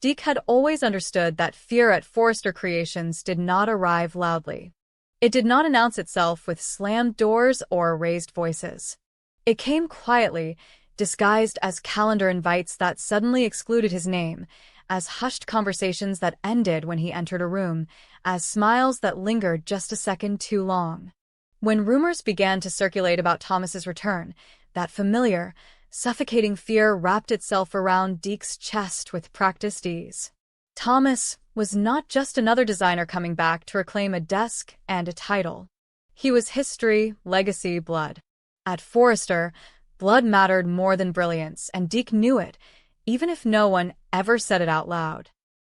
Deke had always understood that fear at Forrester Creations did not arrive loudly. It did not announce itself with slammed doors or raised voices. It came quietly, disguised as calendar invites that suddenly excluded his name, as hushed conversations that ended when he entered a room, as smiles that lingered just a second too long. When rumors began to circulate about Thomas's return, that familiar, suffocating fear wrapped itself around Deke's chest with practiced ease. Thomas was not just another designer coming back to reclaim a desk and a title. He was history, legacy, blood. At Forrester, blood mattered more than brilliance, and Deke knew it, even if no one ever said it out loud.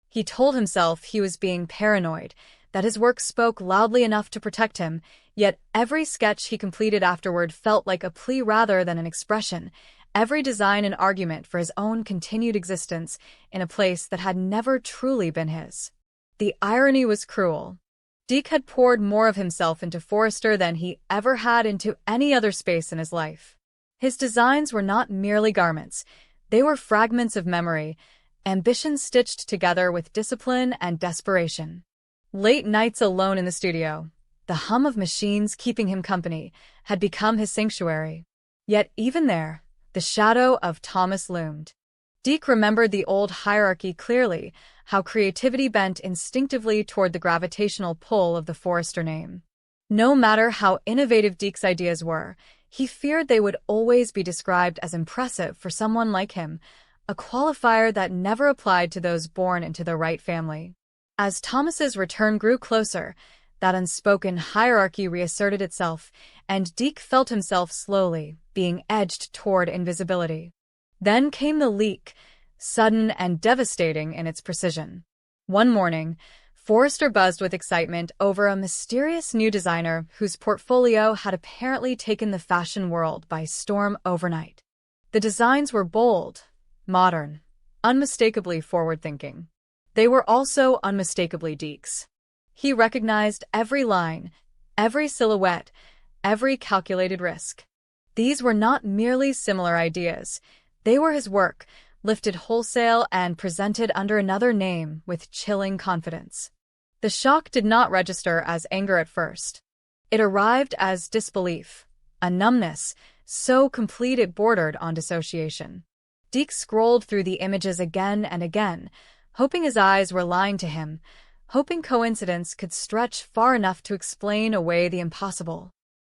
He told himself he was being paranoid, that his work spoke loudly enough to protect him, yet every sketch he completed afterward felt like a plea rather than an expression, every design an argument for his own continued existence in a place that had never truly been his. The irony was cruel. Deke had poured more of himself into Forrester than he ever had into any other space in his life. His designs were not merely garments, they were fragments of memory, ambition stitched together with discipline and desperation. Late nights alone in the studio, the hum of machines keeping him company, had become his sanctuary. Yet even there, the shadow of Thomas loomed. Deke remembered the old hierarchy clearly, how creativity bent instinctively toward the gravitational pull of the Forrester name. No matter how innovative Deke's ideas were, he feared they would always be described as impressive for someone like him, a qualifier that never applied to those born into the right family. As Thomas's return grew closer, that unspoken hierarchy reasserted itself, and Deke felt himself slowly being edged toward invisibility. Then came the leak, sudden and devastating in its precision. One morning, Forrester buzzed with excitement over a mysterious new designer whose portfolio had apparently taken the fashion world by storm overnight. The designs were bold, modern, unmistakably forward-thinking. They were also unmistakably Deke's. He recognized every line, every silhouette, every calculated risk. These were not merely similar ideas. They were his work, lifted wholesale and presented under another name with chilling confidence. The shock did not register as anger at first. It arrived as disbelief, a numbness, so complete it bordered on dissociation. Deke scrolled through the images again and again, hoping his eyes were lying to him, hoping coincidence could stretch far enough to explain away the impossible.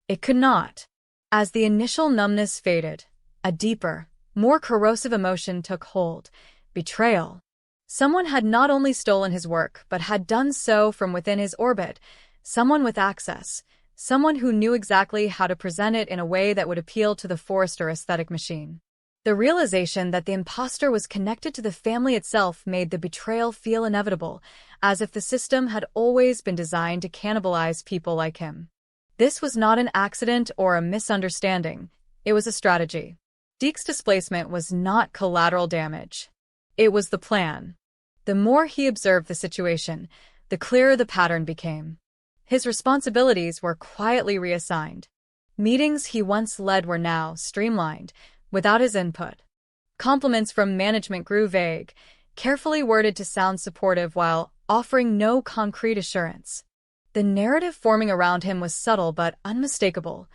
It could not. As the initial numbness faded, a deeper, more corrosive emotion took hold: betrayal. Someone had not only stolen his work, but had done so from within his orbit, someone with access, someone who knew exactly how to present it in a way that would appeal to the Forrester aesthetic machine. The realization that the imposter was connected to the family itself made the betrayal feel inevitable, as if the system had always been designed to cannibalize people like him. This was not an accident or a misunderstanding, it was a strategy. Deke's displacement was not collateral damage. It was the plan. The more he observed the situation, the clearer the pattern became. His responsibilities were quietly reassigned. Meetings he once led were now streamlined, without his input. Compliments from management grew vague, carefully worded to sound supportive while offering no concrete assurance. The narrative forming around him was subtle but unmistakable.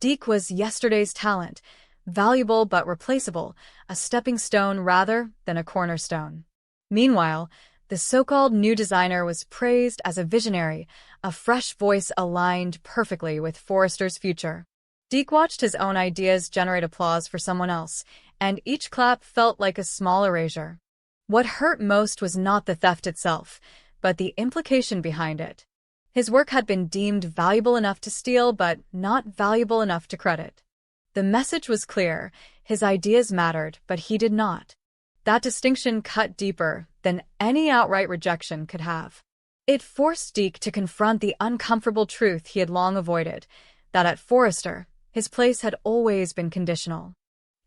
Deke was yesterday's talent, valuable but replaceable, a stepping stone rather than a cornerstone. Meanwhile, the so-called new designer was praised as a visionary, a fresh voice aligned perfectly with Forrester's future. Deke watched his own ideas generate applause for someone else, and each clap felt like a small erasure. What hurt most was not the theft itself, but the implication behind it. His work had been deemed valuable enough to steal, but not valuable enough to credit. The message was clear: his ideas mattered, but he did not. That distinction cut deeper than any outright rejection could have. It forced Deke to confront the uncomfortable truth he had long avoided, that at Forrester, his place had always been conditional.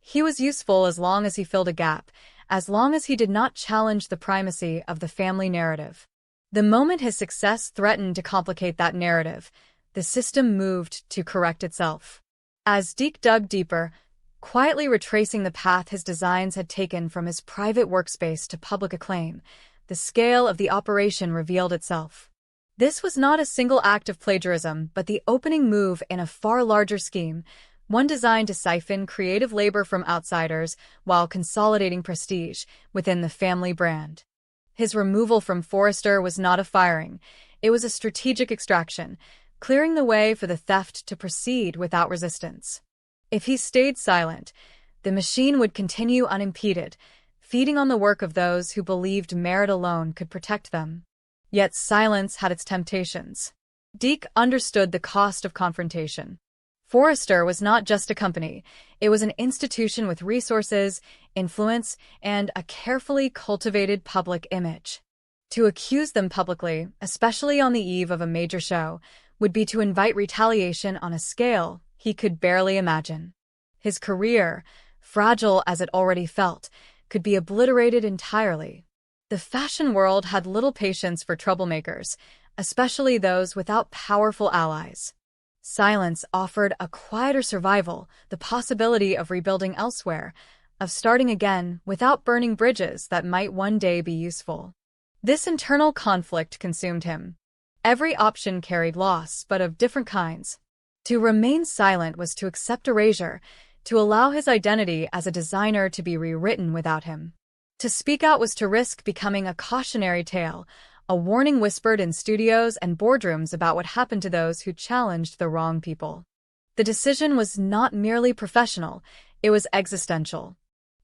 He was useful as long as he filled a gap, as long as he did not challenge the primacy of the family narrative. The moment his success threatened to complicate that narrative, the system moved to correct itself. As Deke dug deeper, quietly retracing the path his designs had taken from his private workspace to public acclaim. The scale of the operation revealed itself. This was not a single act of plagiarism, but the opening move in a far larger scheme, one designed to siphon creative labor from outsiders while consolidating prestige within the family brand. His removal from Forrester was not a firing. It was a strategic extraction, clearing the way for the theft to proceed without resistance. If he stayed silent, the machine would continue unimpeded, feeding on the work of those who believed merit alone could protect them. Yet silence had its temptations. Deke understood the cost of confrontation. Forrester was not just a company, it was an institution with resources, influence, and a carefully cultivated public image. To accuse them publicly, especially on the eve of a major show, would be to invite retaliation on a scale he could barely imagine. His career, fragile as it already felt, could be obliterated entirely. The fashion world had little patience for troublemakers, especially those without powerful allies. Silence offered a quieter survival, the possibility of rebuilding elsewhere, of starting again without burning bridges that might one day be useful. This internal conflict consumed him. Every option carried loss, but of different kinds. To remain silent was to accept erasure, to allow his identity as a designer to be rewritten without him. To speak out was to risk becoming a cautionary tale, a warning whispered in studios and boardrooms about what happened to those who challenged the wrong people. The decision was not merely professional, it was existential.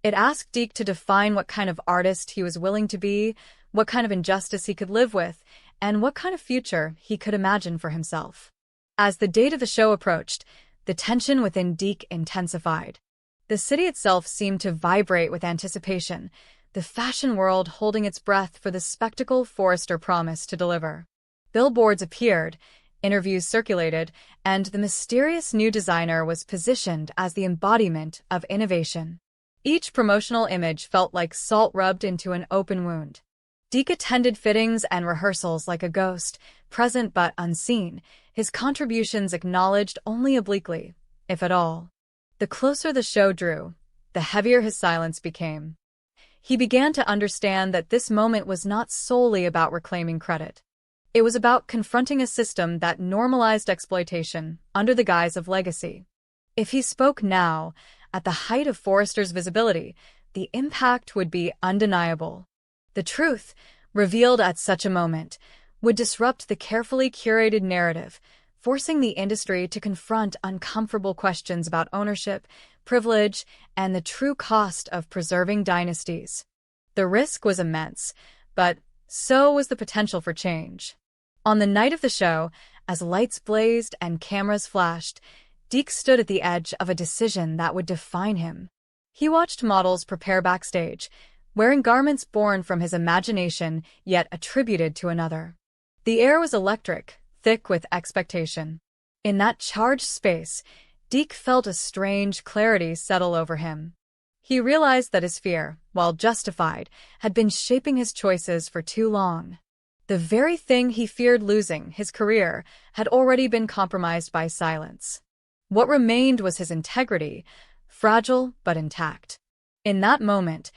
It asked Deke to define what kind of artist he was willing to be, what kind of injustice he could live with, and what kind of future he could imagine for himself. As the date of the show approached, the tension within Deke intensified. The city itself seemed to vibrate with anticipation, the fashion world holding its breath for the spectacle Forrester promised to deliver. Billboards appeared, interviews circulated, and the mysterious new designer was positioned as the embodiment of innovation. Each promotional image felt like salt rubbed into an open wound. Deke attended fittings and rehearsals like a ghost, present but unseen, his contributions acknowledged only obliquely, if at all. The closer the show drew, the heavier his silence became. He began to understand that this moment was not solely about reclaiming credit. It was about confronting a system that normalized exploitation under the guise of legacy. If he spoke now, at the height of Forrester's visibility, the impact would be undeniable. The truth, revealed at such a moment, would disrupt the carefully curated narrative, forcing the industry to confront uncomfortable questions about ownership, privilege, and the true cost of preserving dynasties. The risk was immense, but so was the potential for change. On the night of the show, as lights blazed and cameras flashed, Deke stood at the edge of a decision that would define him. He watched models prepare backstage, wearing garments born from his imagination yet attributed to another. The air was electric, thick with expectation. In that charged space, Deke felt a strange clarity settle over him. He realized that his fear, while justified, had been shaping his choices for too long. The very thing he feared losing, his career, had already been compromised by silence. What remained was his integrity, fragile but intact. In that moment,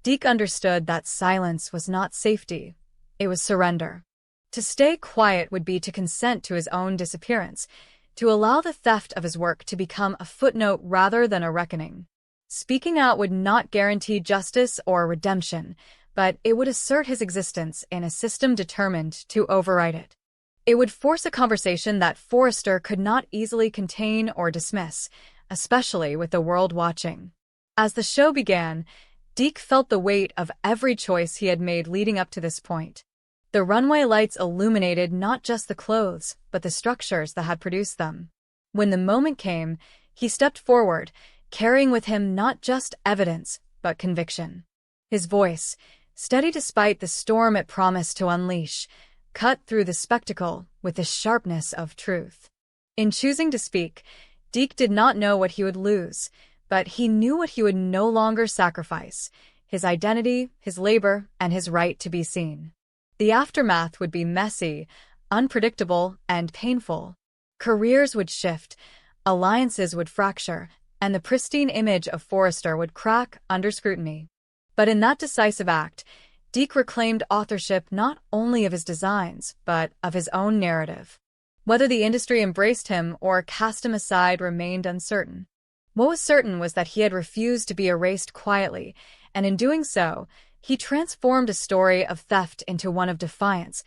Deke understood that silence was not safety, it was surrender. To stay quiet would be to consent to his own disappearance, to allow the theft of his work to become a footnote rather than a reckoning. Speaking out would not guarantee justice or redemption, but it would assert his existence in a system determined to override it. It would force a conversation that Forrester could not easily contain or dismiss, especially with the world watching. As the show began, Deke felt the weight of every choice he had made leading up to this point. The runway lights illuminated not just the clothes, but the structures that had produced them. When the moment came, he stepped forward, carrying with him not just evidence, but conviction. His voice, steady despite the storm it promised to unleash, cut through the spectacle with the sharpness of truth. In choosing to speak, Deke did not know what he would lose, but he knew what he would no longer sacrifice: his identity, his labor, and his right to be seen. The aftermath would be messy, unpredictable, and painful. Careers would shift, alliances would fracture, and the pristine image of Forrester would crack under scrutiny. But in that decisive act, Deke reclaimed authorship not only of his designs, but of his own narrative. Whether the industry embraced him or cast him aside remained uncertain. What was certain was that he had refused to be erased quietly, and in doing so, he transformed a story of theft into one of defiance,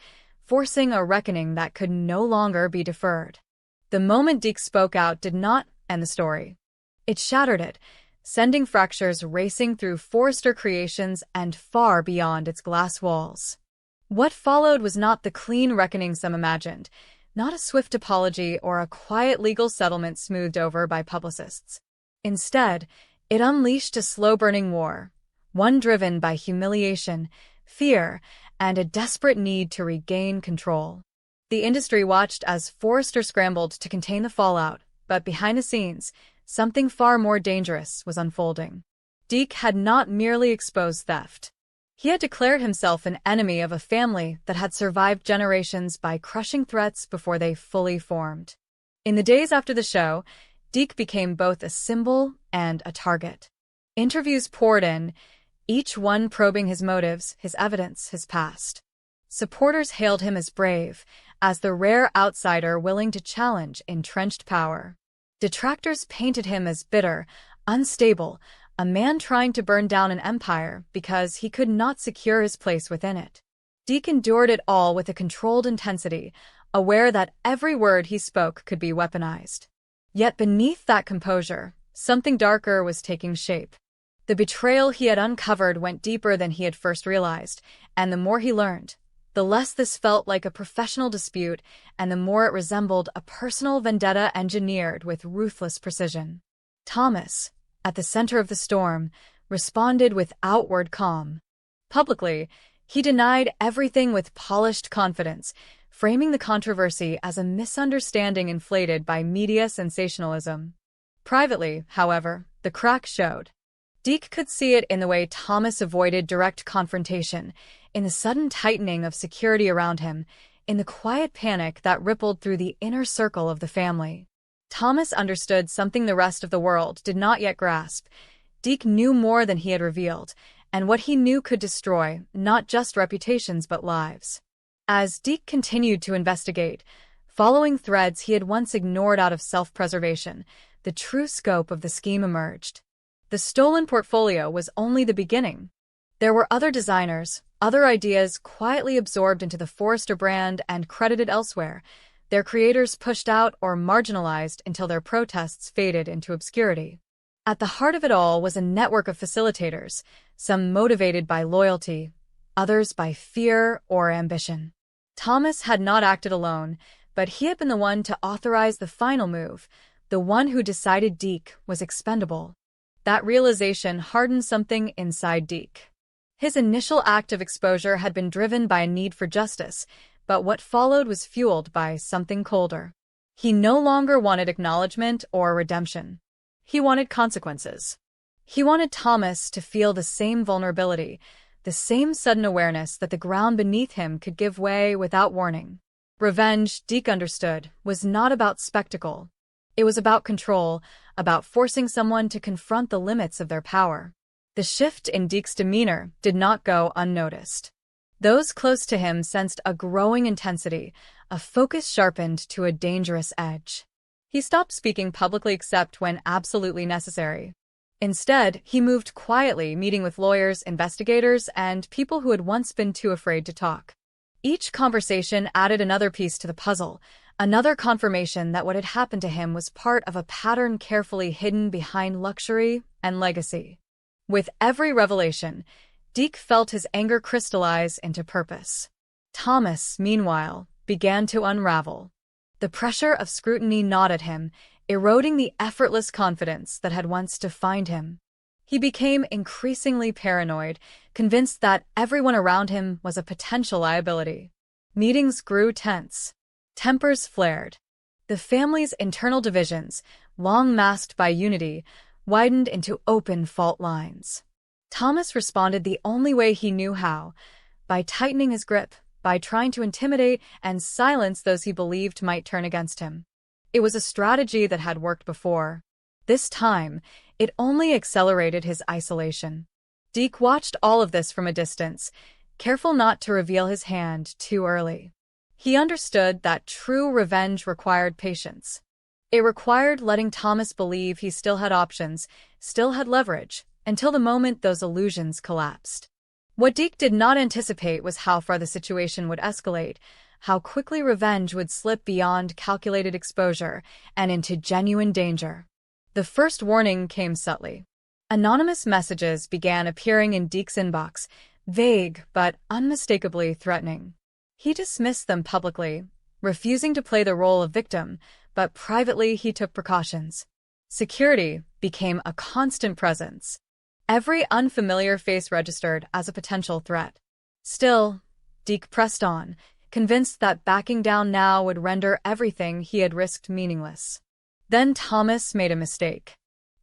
forcing a reckoning that could no longer be deferred. The moment Deke spoke out did not end the story. It shattered it, sending fractures racing through Forrester Creations and far beyond its glass walls. What followed was not the clean reckoning some imagined, not a swift apology or a quiet legal settlement smoothed over by publicists. Instead, it unleashed a slow-burning war, one driven by humiliation, fear, and a desperate need to regain control. The industry watched as Forrester scrambled to contain the fallout, but behind the scenes, something far more dangerous was unfolding. Deke had not merely exposed theft. He had declared himself an enemy of a family that had survived generations by crushing threats before they fully formed. In the days after the show, Deke became both a symbol and a target. Interviews poured in, each one probing his motives, his evidence, his past. Supporters hailed him as brave, as the rare outsider willing to challenge entrenched power. Detractors painted him as bitter, unstable, a man trying to burn down an empire because he could not secure his place within it. Deke endured it all with a controlled intensity, aware that every word he spoke could be weaponized. Yet beneath that composure, something darker was taking shape. The betrayal he had uncovered went deeper than he had first realized, and the more he learned, the less this felt like a professional dispute and the more it resembled a personal vendetta engineered with ruthless precision. Thomas, at the center of the storm, responded with outward calm. Publicly, he denied everything with polished confidence, framing the controversy as a misunderstanding inflated by media sensationalism. Privately, however, the crack showed. Deke could see it in the way Thomas avoided direct confrontation, in the sudden tightening of security around him, in the quiet panic that rippled through the inner circle of the family. Thomas understood something the rest of the world did not yet grasp. Deke knew more than he had revealed, and what he knew could destroy not just reputations but lives. As Deke continued to investigate, following threads he had once ignored out of self-preservation, the true scope of the scheme emerged. The stolen portfolio was only the beginning. There were other designers, other ideas quietly absorbed into the Forrester brand and credited elsewhere, their creators pushed out or marginalized until their protests faded into obscurity. At the heart of it all was a network of facilitators, some motivated by loyalty, others by fear or ambition. Thomas had not acted alone, but he had been the one to authorize the final move, the one who decided Deke was expendable. That realization hardened something inside Deke. His initial act of exposure had been driven by a need for justice, but what followed was fueled by something colder. He no longer wanted acknowledgement or redemption. He wanted consequences. He wanted Thomas to feel the same vulnerability, the same sudden awareness that the ground beneath him could give way without warning. Revenge, Deke understood, was not about spectacle. It was about control, about forcing someone to confront the limits of their power. The shift in Deke's demeanor did not go unnoticed. Those close to him sensed a growing intensity, a focus sharpened to a dangerous edge. He stopped speaking publicly except when absolutely necessary. Instead, he moved quietly, meeting with lawyers, investigators, and people who had once been too afraid to talk. Each conversation added another piece to the puzzle, another confirmation that what had happened to him was part of a pattern carefully hidden behind luxury and legacy. With every revelation, Deke felt his anger crystallize into purpose. Thomas, meanwhile, began to unravel. The pressure of scrutiny gnawed at him, eroding the effortless confidence that had once defined him. He became increasingly paranoid, convinced that everyone around him was a potential liability. Meetings grew tense. Tempers flared. The family's internal divisions, long masked by unity, widened into open fault lines. Thomas responded the only way he knew how, by tightening his grip, by trying to intimidate and silence those he believed might turn against him. It was a strategy that had worked before. This time, it only accelerated his isolation. Deke watched all of this from a distance, careful not to reveal his hand too early. He understood that true revenge required patience. It required letting Thomas believe he still had options, still had leverage, until the moment those illusions collapsed. What Deke did not anticipate was how far the situation would escalate, how quickly revenge would slip beyond calculated exposure and into genuine danger. The first warning came subtly. Anonymous messages began appearing in Deke's inbox, vague but unmistakably threatening. He dismissed them publicly, refusing to play the role of victim, but privately he took precautions. Security became a constant presence. Every unfamiliar face registered as a potential threat. Still, Deke pressed on, convinced that backing down now would render everything he had risked meaningless. Then Thomas made a mistake.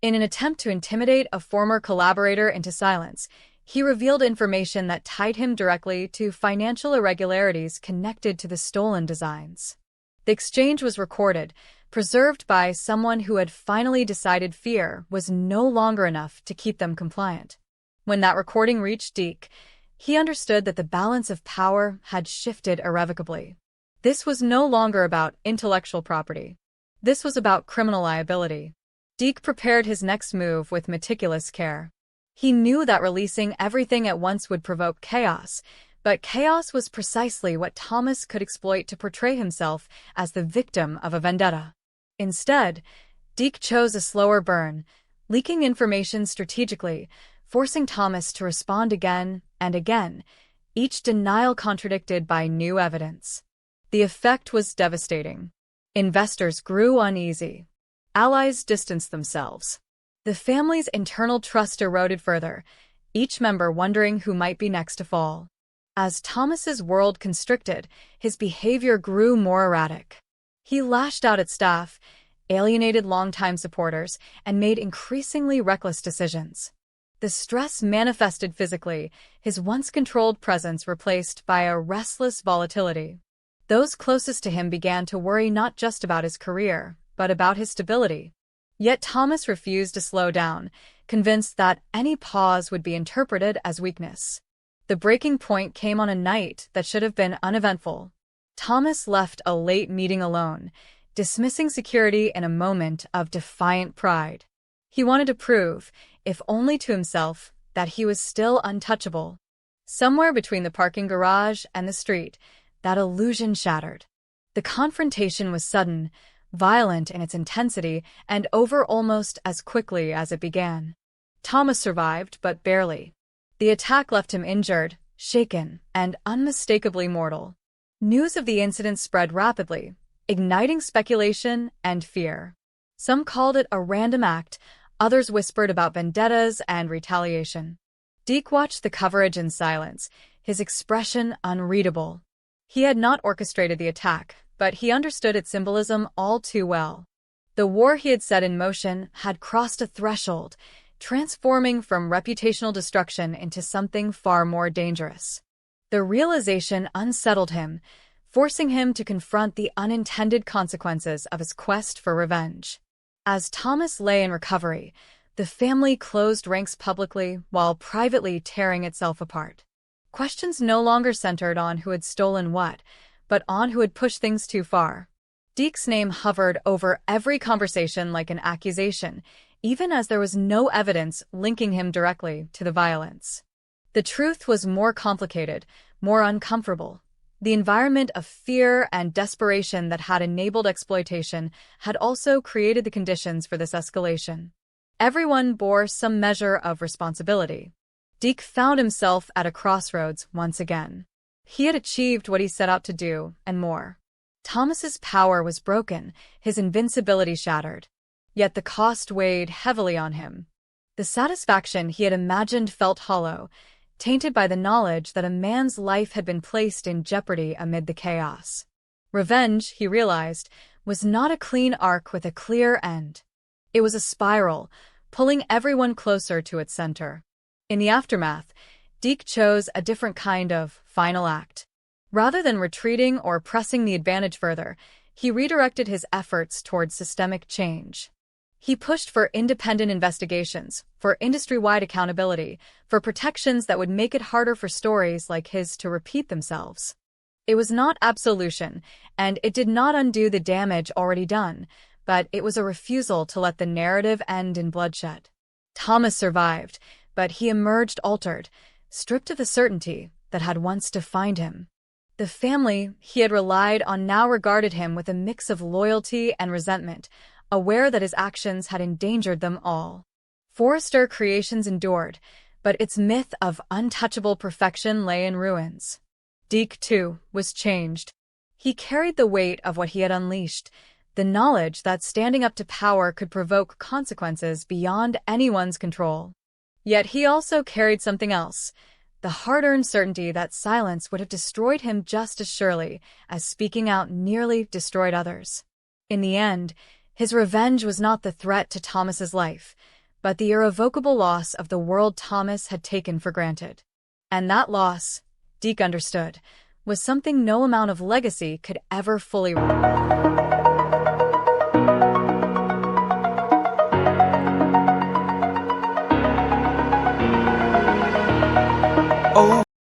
In an attempt to intimidate a former collaborator into silence, he revealed information that tied him directly to financial irregularities connected to the stolen designs. The exchange was recorded, preserved by someone who had finally decided fear was no longer enough to keep them compliant. When that recording reached Deke, he understood that the balance of power had shifted irrevocably. This was no longer about intellectual property. This was about criminal liability. Deke prepared his next move with meticulous care. He knew that releasing everything at once would provoke chaos, but chaos was precisely what Thomas could exploit to portray himself as the victim of a vendetta. Instead, Deke chose a slower burn, leaking information strategically, forcing Thomas to respond again and again, each denial contradicted by new evidence. The effect was devastating. Investors grew uneasy. Allies distanced themselves. The family's internal trust eroded further, each member wondering who might be next to fall. As Thomas's world constricted, his behavior grew more erratic. He lashed out at staff, alienated longtime supporters, and made increasingly reckless decisions. The stress manifested physically, his once controlled presence replaced by a restless volatility. Those closest to him began to worry not just about his career, but about his stability. Yet Thomas refused to slow down, convinced that any pause would be interpreted as weakness. The breaking point came on a night that should have been uneventful. Thomas left a late meeting alone, dismissing security in a moment of defiant pride. He wanted to prove, if only to himself, that he was still untouchable. Somewhere between the parking garage and the street, that illusion shattered. The confrontation was sudden, violent in its intensity, and over almost as quickly as it began. Thomas survived, but barely. The attack left him injured, shaken, and unmistakably mortal. News of the incident spread rapidly, igniting speculation and fear. Some called it a random act, others whispered about vendettas and retaliation. Deke watched the coverage in silence, his expression unreadable. He had not orchestrated the attack, but he understood its symbolism all too well. The war he had set in motion had crossed a threshold, transforming from reputational destruction into something far more dangerous. The realization unsettled him, forcing him to confront the unintended consequences of his quest for revenge. As Thomas lay in recovery, the family closed ranks publicly while privately tearing itself apart. Questions no longer centered on who had stolen what, but on who had pushed things too far. Deke's name hovered over every conversation like an accusation, even as there was no evidence linking him directly to the violence. The truth was more complicated, more uncomfortable. The environment of fear and desperation that had enabled exploitation had also created the conditions for this escalation. Everyone bore some measure of responsibility. Deke found himself at a crossroads once again. He had achieved what he set out to do, and more. Thomas's power was broken, his invincibility shattered. Yet the cost weighed heavily on him. The satisfaction he had imagined felt hollow, tainted by the knowledge that a man's life had been placed in jeopardy amid the chaos. Revenge, he realized, was not a clean arc with a clear end. It was a spiral, pulling everyone closer to its center. In the aftermath, Deke chose a different kind of final act. Rather than retreating or pressing the advantage further, he redirected his efforts towards systemic change. He pushed for independent investigations, for industry-wide accountability, for protections that would make it harder for stories like his to repeat themselves. It was not absolution, and it did not undo the damage already done, but it was a refusal to let the narrative end in bloodshed. Thomas survived, but he emerged altered, stripped of the certainty that had once defined him. The family he had relied on now regarded him with a mix of loyalty and resentment, aware that his actions had endangered them all. Forrester Creations endured, but its myth of untouchable perfection lay in ruins. Deke, too, was changed. He carried the weight of what he had unleashed, the knowledge that standing up to power could provoke consequences beyond anyone's control. Yet he also carried something else, the hard-earned certainty that silence would have destroyed him just as surely as speaking out nearly destroyed others. In the end, his revenge was not the threat to Thomas's life, but the irrevocable loss of the world Thomas had taken for granted. And that loss, Deke understood, was something no amount of legacy could ever fully repair.